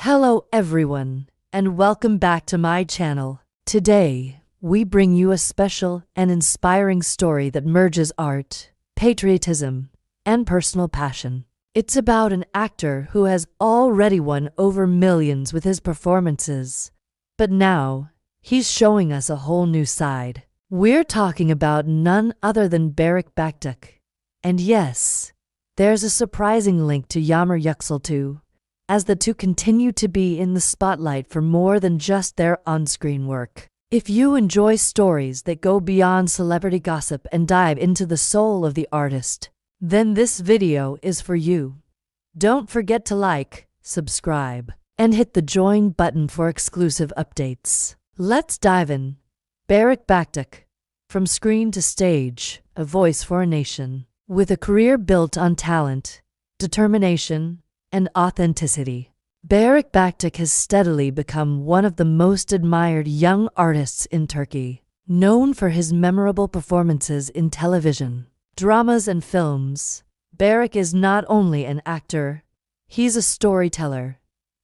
Hello everyone, and welcome back to my channel. Today, we bring you a special and inspiring story that merges art, patriotism, and personal passion. It's about an actor who has already won over millions with his performances, but now, he's showing us a whole new side. We're talking about none other than Baktaş. And yes, there's a surprising link to Yammer too, as the two continue to be in the spotlight for more than just their on-screen work. If you enjoy stories that go beyond celebrity gossip and dive into the soul of the artist, then this video is for you. Don't forget to like, subscribe, and hit the join button for exclusive updates. Let's dive in. Baktaş, from screen to stage, a voice for a nation. With a career built on talent, determination, and authenticity, Baktaş has steadily become one of the most admired young artists in Turkey. Known for his memorable performances in television, dramas, and films, Barış is not only an actor, he's a storyteller.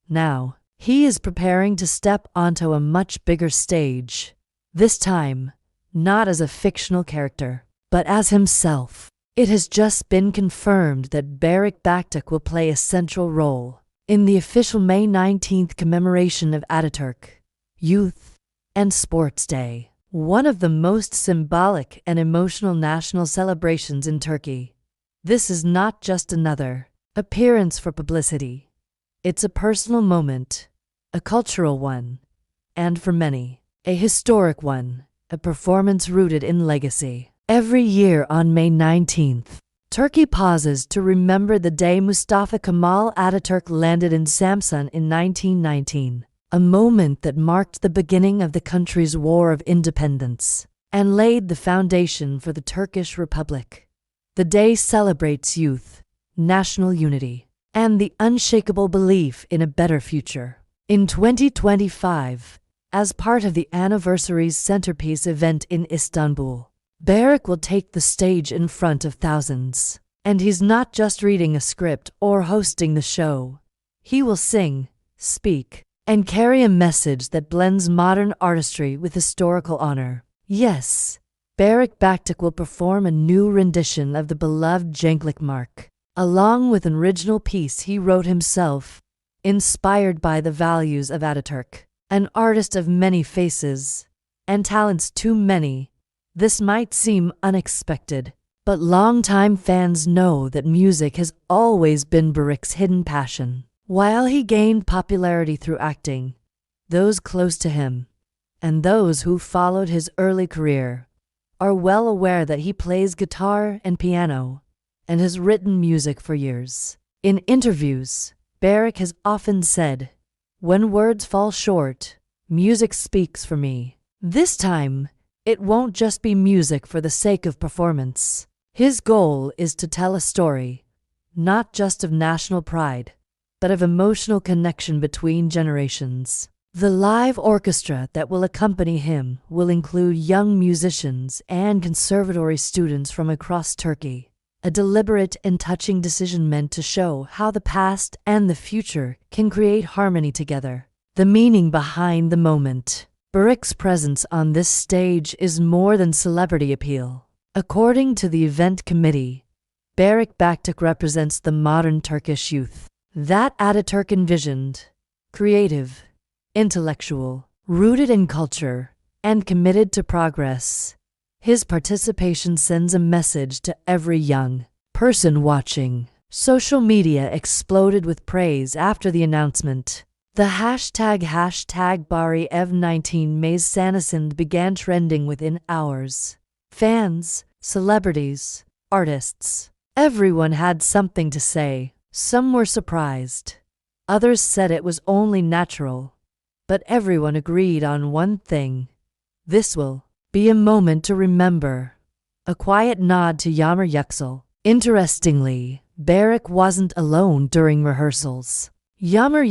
Now, he is preparing to step onto a much bigger stage, this time, not as a fictional character, but as himself. It has just been confirmed that Baktaş will play a central role in the official May 19th commemoration of Atatürk, Youth and Sports Day, one of the most symbolic and emotional national celebrations in Turkey. This is not just another appearance for publicity. It's a personal moment, a cultural one, and for many, a historic one, a performance rooted in legacy. Every year on May 19th, Turkey pauses to remember the day Mustafa Kemal Atatürk landed in Samsun in 1919, a moment that marked the beginning of the country's war of independence and laid the foundation for the Turkish Republic. The day celebrates youth, national unity, and the unshakable belief in a better future. In 2025, as part of the anniversary's centerpiece event in Istanbul, Barış will take the stage in front of thousands. And he's not just reading a script or hosting the show. He will sing, speak, and carry a message that blends modern artistry with historical honor. Yes, Baktaş will perform a new rendition of the beloved Cenklik Mark, along with an original piece he wrote himself, inspired by the values of Atatürk. An artist of many faces, and talents too many. This might seem unexpected, but longtime fans know that music has always been Barış's hidden passion. While he gained popularity through acting, those close to him, and those who followed his early career, are well aware that he plays guitar and piano, and has written music for years. In interviews, Barış has often said, "When words fall short, music speaks for me." This time, it won't just be music for the sake of performance. His goal is to tell a story, not just of national pride, but of emotional connection between generations. The live orchestra that will accompany him will include young musicians and conservatory students from across Turkey, a deliberate and touching decision meant to show how the past and the future can create harmony together. The meaning behind the moment. Barış's presence on this stage is more than celebrity appeal. According to the event committee, Baktaş represents the modern Turkish youth that Atatürk envisioned, creative, intellectual, rooted in culture, and committed to progress. His participation sends a message to every young person watching. Social media exploded with praise after the announcement. The hashtag #BarışEv19 May's Sanasand began trending within hours. Fans, celebrities, artists, everyone had something to say. Some were surprised. Others said it was only natural. But everyone agreed on one thing. This will be a moment to remember. A quiet nod to Yammer. Interestingly, Barış wasn't alone during rehearsals. Yammer,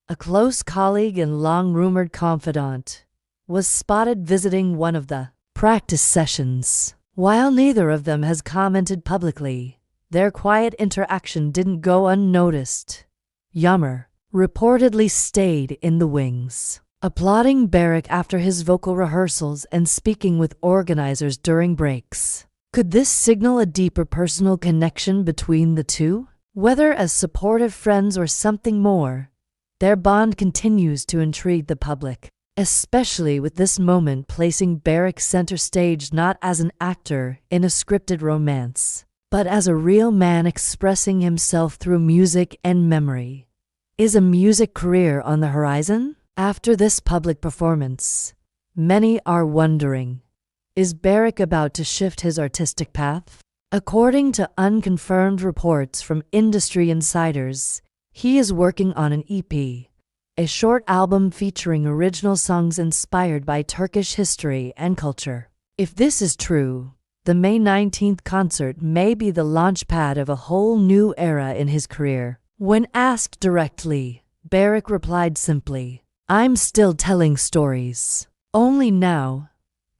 a close colleague and long-rumored confidant, was spotted visiting one of the practice sessions. While neither of them has commented publicly, their quiet interaction didn't go unnoticed. Yammer reportedly stayed in the wings, applauding Barış after his vocal rehearsals and speaking with organizers during breaks. Could this signal a deeper personal connection between the two? Whether as supportive friends or something more, their bond continues to intrigue the public, especially with this moment placing Barış center stage not as an actor in a scripted romance, but as a real man expressing himself through music and memory. Is a music career on the horizon? After this public performance, many are wondering, is Barış about to shift his artistic path? According to unconfirmed reports from industry insiders, he is working on an EP, a short album featuring original songs inspired by Turkish history and culture. If this is true, the May 19th concert may be the launchpad of a whole new era in his career. When asked directly, Barış replied simply, "I'm still telling stories. Only now,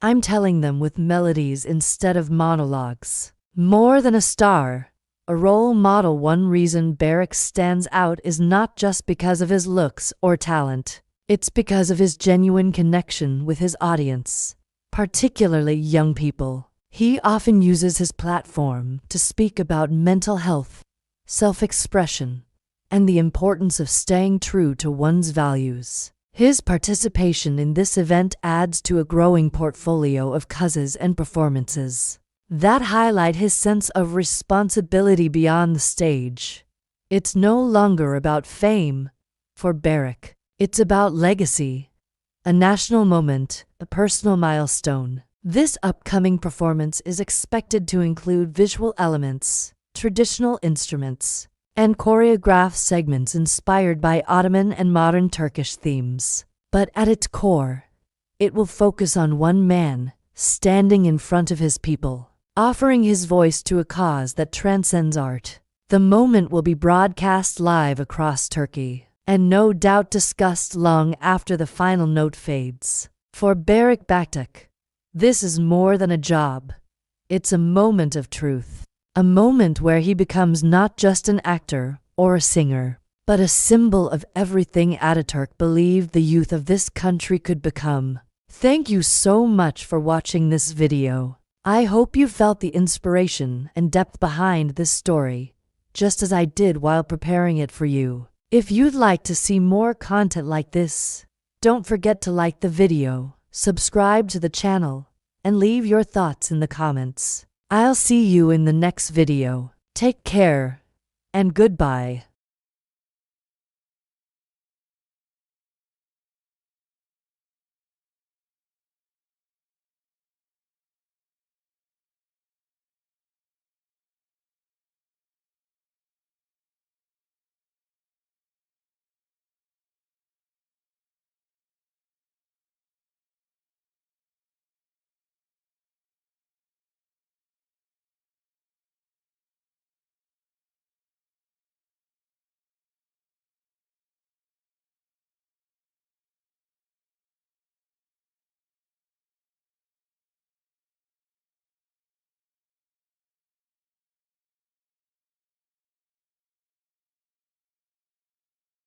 I'm telling them with melodies instead of monologues." More than a star, a role model. One reason Barış stands out is not just because of his looks or talent. It's because of his genuine connection with his audience, particularly young people. He often uses his platform to speak about mental health, self-expression, and the importance of staying true to one's values. His participation in this event adds to a growing portfolio of causes and performances that highlight his sense of responsibility beyond the stage. It's no longer about fame for Barış. It's about legacy, a national moment, a personal milestone. This upcoming performance is expected to include visual elements, traditional instruments, and choreographed segments inspired by Ottoman and modern Turkish themes. But at its core, it will focus on one man standing in front of his people, offering his voice to a cause that transcends art. The moment will be broadcast live across Turkey, and no doubt discussed long after the final note fades. For Baktaş, this is more than a job. It's a moment of truth. A moment where he becomes not just an actor or a singer, but a symbol of everything Ataturk believed the youth of this country could become. Thank you so much for watching this video. I hope you felt the inspiration and depth behind this story, just as I did while preparing it for you. If you'd like to see more content like this, don't forget to like the video, subscribe to the channel, and leave your thoughts in the comments. I'll see you in the next video. Take care, and goodbye.